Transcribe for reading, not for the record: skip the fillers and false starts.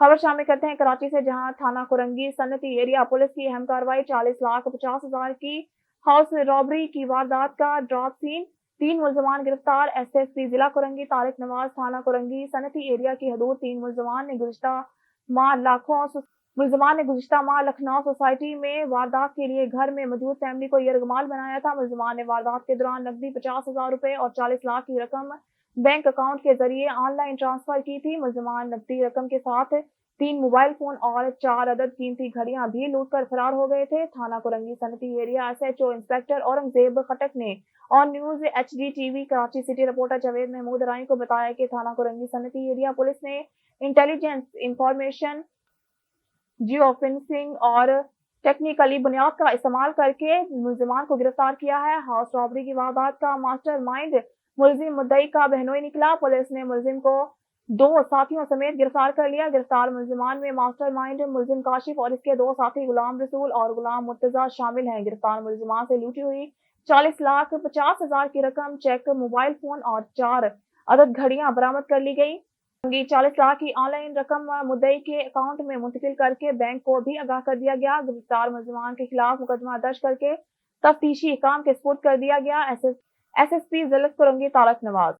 खबर शामिल करते हैं कराची से, जहां थाना कुरंगी सनती एरिया पुलिस की अहम कार्रवाई। 40,50,000 की हाउस रॉबरी की वारदात का ड्रॉप सीन, 3 मुलजमान गिरफ्तार। SSP जिला कुरंगी तारिक नवाज थाना कुरंगी सनती एरिया की हदूद। 3 मुलजमान ने गुज़िश्ता माह लखनऊ सोसाइटी में वारदात के लिए घर में मौजूद फैमिली को यरगमाल बनाया था। मुलजमान ने वारदात के दौरान नकदी 50,000 रुपए और 40 लाख की रकम बैंक अकाउंट के जरिए ऑनलाइन ट्रांसफर की थी। मुलजमान नकदी रकम के साथ 3 मोबाइल फोन और 4 अदद कीमती घड़ियां भी लूट कर फरार हो गए थे। थाना कुरंगी सनती area SHO inspector Aurangzeb Khattak ने on news HD TV Karachi city reporter Javed Mahmood Rai को बताया कि थाना कुरंगी सनती एरिया पुलिस ने इंटेलिजेंस इंफॉर्मेशन, जियो फेंसिंग और टेक्निकली बुनियाद का इस्तेमाल करके मुलजिमान को गिरफ्तार किया है। हाउस रॉबरी की वारदात का मास्टर माइंड मुलजिम मुद्दई का बहनोई निकला। पुलिस ने मुलजिम को 2 साथियों समेत गिरफ्तार कर लिया। गिरफ्तार मुलजिमान में मास्टर माइंड मुलजिम काशिफ और इसके 2 साथी गुलाम रसूल और गुलाम मुर्तजा शामिल हैं। गिरफ्तार मुलजिमान से लूटी हुई 40,50,000 की रकम, चेक, मोबाइल फोन और 4 अदद घड़ियां बरामद कर ली गई। 40 लाख की ऑनलाइन रकम मुद्दई के अकाउंट में मुंतकिल करके बैंक को भी आगाह कर दिया गया। गिरफ्तार मुलजमान के खिलाफ मुकदमा दर्ज करके तफ्तीशी काम के सुपुर्द कर दिया गया। SSP जिला कुरंगी तारिक नवाज।